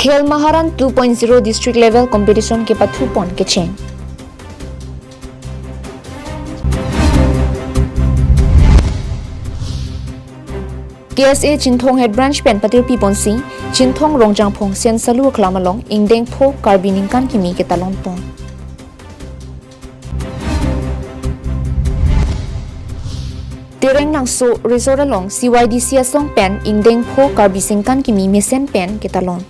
खेल महारन 2.0 district level competition के पथु पॉन के Cheng KSA Chinthong Head Branch Pen Patir Piponsi Chinthong Rongjang Phong Sen Salu Klamalong Ingdeng Pho Karbi Ningkan Kimi ke talon pon Tireng Nangso Resort Along CYDC Asong Pen Ingdeng Pho Karbi Singkan Kimi Mesen Pen ke talon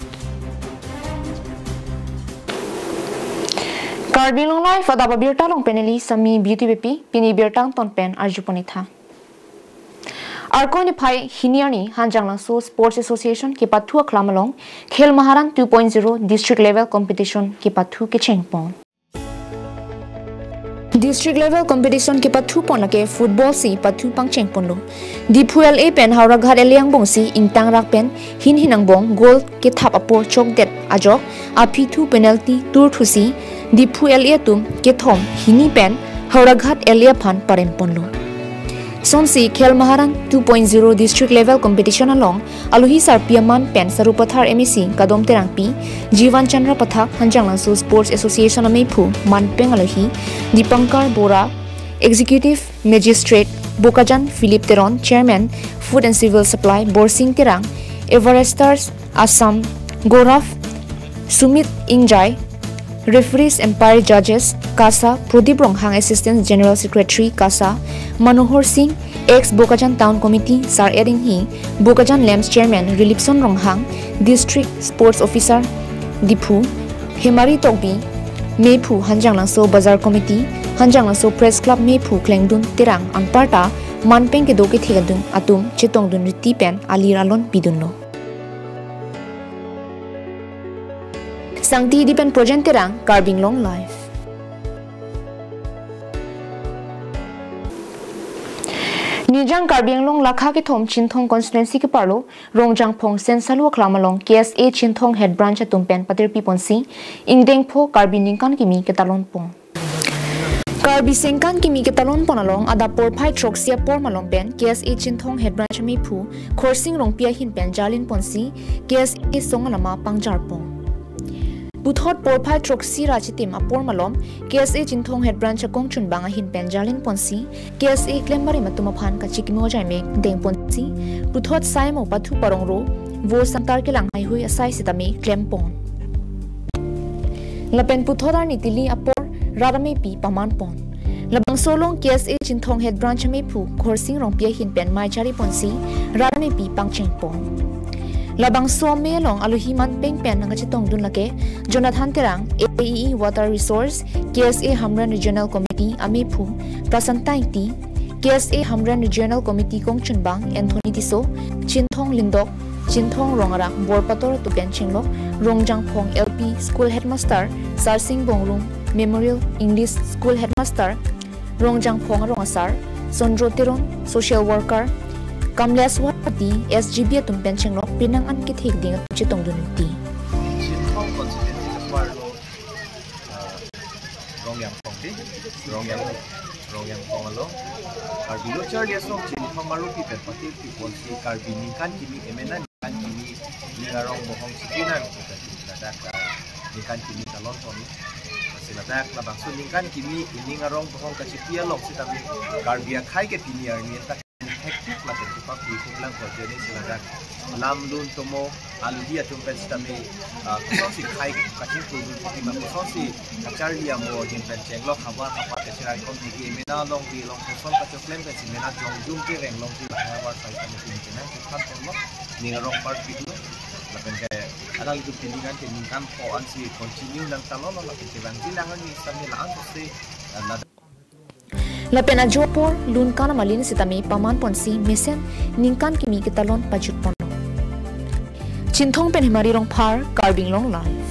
Karbi Anglong Life Adaba Birta Long Peneli Sami Beauty Bepi Pini Birtang Ton Pen Arjuponitha Arkoni Pai Hiniani Hanjanglang So Sports Association ke Patu Klamalong Khel Maharan 2.0 District Level Competition ke Patu ke Chengpon District Level Competition ke Patu pon lake football si Patu pang Chengpon lo Dipu LA pen Hauraghat Eliang Bong si Intang Rak pen Hin Hinang Bong goal ke thap apor chok det ajok api tu penalty tur thusi Dipu LA tum ke thom Hini pen Hauraghat LA phan parempon lo Sonsi Khel Maharan 2.0 District Level Competition along Aluhi Sarpiaman Pen Sarupathar MEC Kadom Terangpi Jivan Chandra Pathak Hanjanglang So Sports Association Ameipu Manpeng Aluhi Dipankar Bora Executive Magistrate Bokajan Philip Teron Chairman Food and Civil Supply Borsing Terang Everestars Assam Goraf Sumit Ingjai Referees Empire Judges Kasa Pradip Ronghang Assistant General Secretary Kasa Manohar Singh ex Bokajan Town Committee Sar Erin Hi Bokajan Lambs Chairman Rilipson Ronghang District Sports Officer Dipu Hemari Tokbi Meipu Hanjanglang So Bazar Committee Hanjanglang So Press Club Meipu Klengdun Terang Anparta Manpeng ke doke thegadung atum Chetongdun Riti Pen Aliralon Bidunno Sangti Dipen Project Terang Karbi Anglong Live Nijang Karbi Anglong Lakha ke thom Chinthong constituency ke parlo Rongjang Phong Sen Salu Klamalong KSA Chinthong Head Branch Tumpen Patir Piponsi Ingdeng Pho Karbi Ningkan Kimi ke talon pong Karbi Sengkan Kimi ke talon pon along ada por phai trok sia por malong pen KSA Chinthong Head Branch mi phu Khorsing Rong Pia Hin Pen Jalin Ponsi KSA Songalama Pangjar Pong Buthot por phai trok si rachitim apor malom KSA Chinthong Head Branch Kong Chun Banga Hin Pen Jalin Ponsi KSA Klembari Matuma Phan ka chikimo jai me deng ponsi Buthot sai mo pathu parong ro vo santar ke lang hai hui asai sitami klempon Lapen Buthot ar nitili apor Radame pi paman pon Labang solong KSA Chinthong Head Branch me phu Khorsing Rong Pia Hin Pen mai chari ponsi Radame pi pangcheng pon Labang so melong aluhi man peng pen nga chitong dun lake Jonathan Terang AEE Water Resource KSA Hamran Regional Committee Amephu Prasantay Ti KSA Hamran Regional Committee Kong Chunbang Anthony Tiso Chinthong Lindok Chinthong Rongarak Borpator Tupen Chinglok Rongjang Phong LP School Headmaster Sarsing Bongrung Memorial English School Headmaster Rongjang Phong Rongasar Sondro Teron Social Worker Kamlaswati SGB Tumpen Chinglok Pinang an kithik ding chitong dunti Chinthong constituency ke parlo Rongjang Phong ti Rongjang Phong along Karbi lo char dia song Chinthong marupi pet pati ti ponsi Karbi ningkan kimi emena ningkan kimi lingarong bohong sikinan kita ningkan kimi talon ton siladak labang so ningkan kimi lingarong bohong kachipia long sitabi Karbi khai ke piniar ni tak hektik lah tercepat di pulang kerja ni silakan lam lun tomo alu dia tumpen stami kososi khai kacing turun di mana kososi kacar dia mo jempen cenglok hawa apa kecirai kon di mena long di long koson kacau klaim kan si mena jong jum ti reng long di bahaya war sai kami sini kena kita tomo ni ngarong part itu lapen ke ada itu pilihan tingkan poan si continue dan talon lapen ke bang bilangan ni stami laan pasti Lapena Jopor lun kana malin sitami paman ponsi mesen ningkan kimi kitalon pajut pono Chinthong pen himari rong par Karbi Anglong Live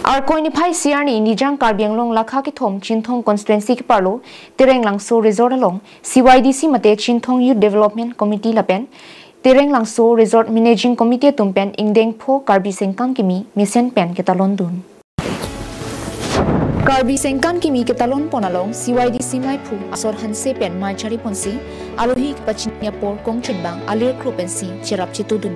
Arkoi ni phai siarni nijang Karbi Anglong lakha ki thom Chinthong constituency ki parlo Tereng Langso Resort along CYDC mate Chinthong Youth Development Committee lapen Tereng Langso Resort Managing Committee tumpen Ingdeng Pho Karbi Sengkan kimi mesen pen kitalon dun Karbi Sengkan kimi ke talon ponalong CYDC mai phu asor hanse pen mai chari ponsi alohi pachinya por kong chunbang alir krupensi cherap chitudun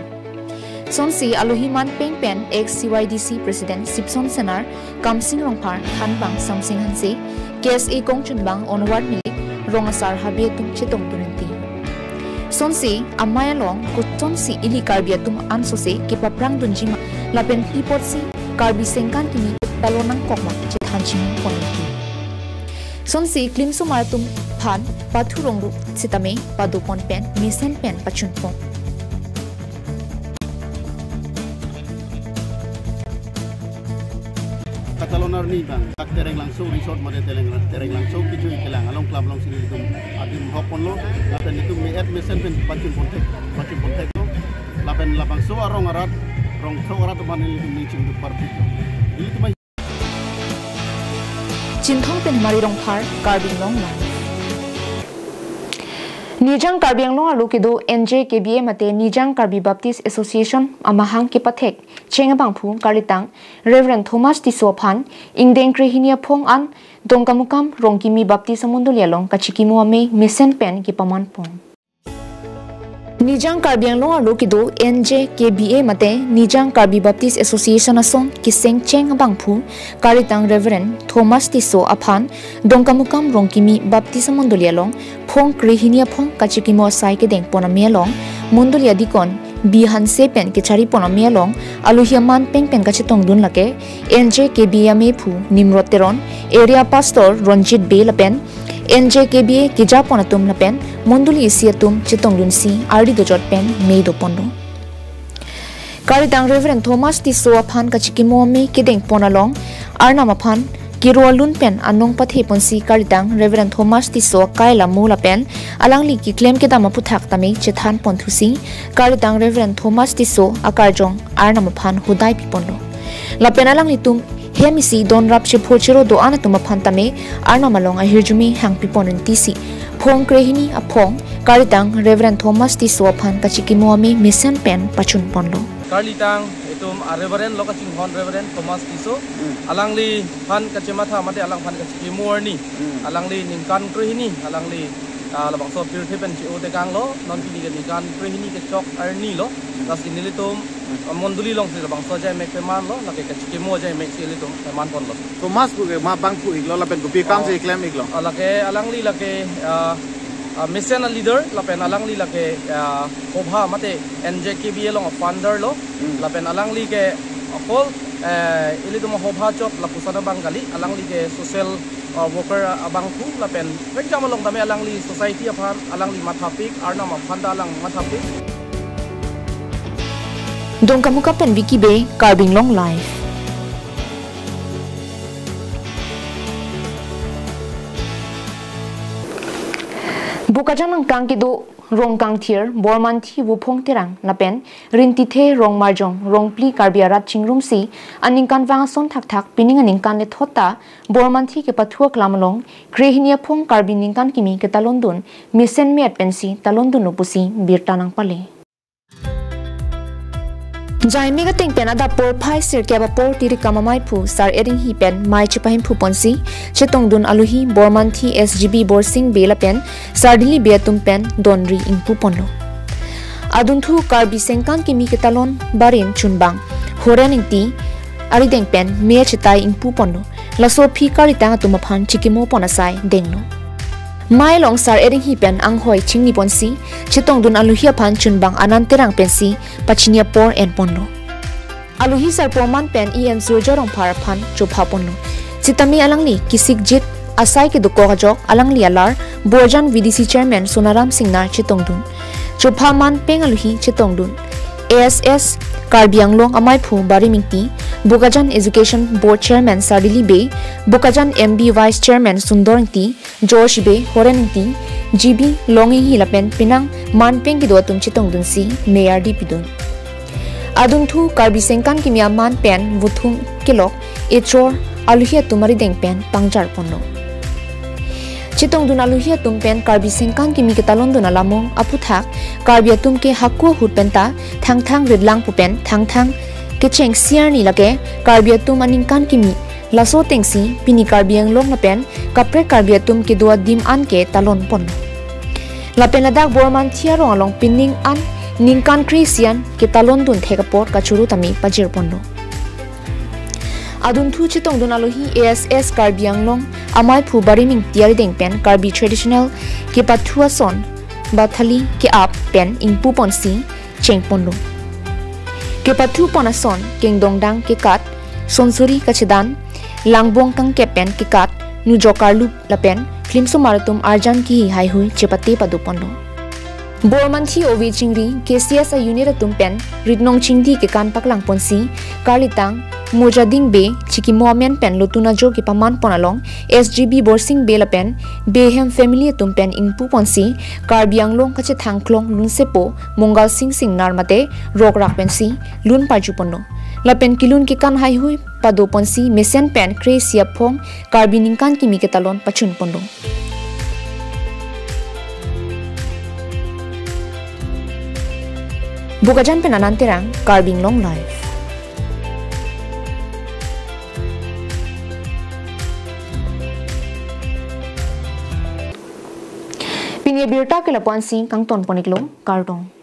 Sonsi Alohiman Pengpen ex CYDC President Sipson Senar Kamsing Rongpar Hanbang Samsing Hanse KSA Kongchunbang Onward Milik Rongasar Habiatum Chitong Tunenti Sonsi Amayalong Kut Sonsi Ili Karbiatum Ansose Kipaprang Dunjima Lapen Pipotsi Karbi Sengkan Kini Talonang Kokmak Chithanchim Ponenti Sonsi Klim Sumaratum Pan Pathurongru Sitame Padupon Pen Misen Pen Pachunpong Katalonar ni bang tak tereng langsung resort made tereng langsung kicu ikilang along club long sini itu adim hopon lo lapen itu meet mesen pen pacun pontek lo lapen lapang so arong arat teman ini mencing du parti itu mah Cinthong pen mari rongpar Karbi Anglong Nijang Karbi Anglong alu kido NJKBA mate Nijang Karbi Baptist Association amahang kipathek chengabangphu kalitang Reverend Thomas Tisophan ingdeng krehinia phong an dongkamukam rongkimi Baptist amundulialong kachikimu ame misen pen kipaman pong Nijang Karbi Anglong alu kido NJKBA mate Nijang Karbi Baptist Association asong kiseng chengabangphu kalitang Reverend Thomas Tisophan dongkamukam rongkimi Baptist amundulialong phong krehinia phong kachikimu asai ke deng pona melong mundulia dikon bihan sepen ke cari pona melong aluhiaman pengpen kachetong dun lake NJKBA mepu nimroteron area pastor Ronjit B lapen NJKBA kija ponatum lapen munduli isiatum chitong dun si ardi dojot pen mei do pondo karitang Reverend Thomas Tisophan kachikimo me kedeng ponalong arnamaphan Kirwalun pen anong pathe ponsi karitang Reverend Thomas Tiso kaila mula pen alangli ki claim ke dama puthak tame chethan ponthusi karitang Reverend Thomas Tiso akarjong arnamaphan hudai pipondo lapen alangli tum hemisi don rap che phochero do ana tum phantame arnamalong a hirjumi hang piponen tisi phong krehini a phong karitang Reverend Thomas Tiso phan kachikimo ame mission pen pachun pondo Karlitang itum Reverend lokacing hon Reverend Thomas Tiso alangli phan kachematha mate alang phan kachiki morni alangli ningkan krihini alangli labang so pir thepen chi ote kanglo non kini ke ningkan krihini ke chok arni lo das inilitum monduli long se labang so jai mek peman lo lake kachiki mo jai mek silitum peman pon lo Thomas bu ke ma bang pu iglo lapen ku pi kam se claim iglo alake alangli lake mission leader lapen alangli lake obha mate NJKBA long founder lo lapen alangli ke all ili tu obha chop lapusana bangali alangli ke social worker abangku lapen example long tame alangli society aphan alangli mathapik arna maphanda alang mathapik dongkamuka pen wiki be Karbi Anglong live Bukajang ng kang kido rong kang tier borman thi wupong terang lapen rinti the rong marjong rong pli karbiarat chingrum si aning kan wang son thak thak pining aning kan le thota borman thi ke pathua klamlong krehinia phong karbi ning kan kimi ke talondun misen met pensi talondun upusi birtanang pale Jaime ka ting penada por phai sir ke ba por tiri kamamai phu sar eding hi pen mai chipahim phu ponsi chetong dun aluhi borman thi SGB borsing bela pen sardili beatum pen donri ingpu ponlo adun thu karbi sengkan kimi ke talon barin chunbang horen ingti ari deng pen me chitai ingpu ponlo laso phi karitang atuma phan chikimo ponasai dengno Mai long sar eding hi pen ang hoi chingni ponsi chetong dun aluhia phan chunbang ananterang pensi pachinia por en ponno aluhi sar porman pen em jorong phar phan chopha ponno chitami alangli kisik jit asai ke duko jok alangli alar borjan VDC chairman Sonaram Singnar chetong dun chopha man peng aluhi chetong dun ASS Karbi Anglong amai phu bari mingti Bukajan Education Board Chairman Sardili Be Bukajan MB Vice Chairman Sundorngti Josh Be Horeningti GB Longi Hilapen Pinang Manpeng ki dotum chitong dun si Mayor di pidun Adun thu Karbi Sengkan kimya man pen wuthung kilok echor aluhia tumari deng pen pangjar ponno Chitong dun aluhia tum pen Karbi Sengkan kimi ketalon dun alamong aputhak Karbi tum ke hakku hutpenta thang ridlang pupen thang ke cheng siar ni lage Karbi tum aningkan kimi laso tengsi pini Karbi Anglong na pen kapre Karbi tum ke dua dim an ke talon pon la pen ladak borman thiarong along pinning an ningkan Christian kita London thekapor kachuru tami pajir pondo adun thu chitong donalohi ASS Karbi Anglong amai phu bariming tiari deng pen Karbi traditional ke pathua son bathali ke ap pen ingpu ponsi cheng pondo ke pathu ponason keng dongdang ke kat sonsuri kachedan langbong kang ke pen ke kat nu jokarlu lapen klimso maratum arjan ki hai hui chepate padu pondo Bormanthi ovi chingri KCS a unit tumpen ridnong chingdi ke kan paklang ponsi karlitang mojading be chiki momen pen lotuna jo ki paman ponalong SGB borsing be la pen behem family tumpen ingpu ponsi Karbi Anglong kache thangklong lunsepo mongal sing narmate rok rak pensi lun paju pondo la pen kilun ki kan hai hui pado ponsi mesen pen kre siap phong Karbi ningkan ki mi ke talon pachun pondo Bukajan penanantirang Karbi Anglong live. Pinya birta ke lapuan sing kang ton poniklo kardong.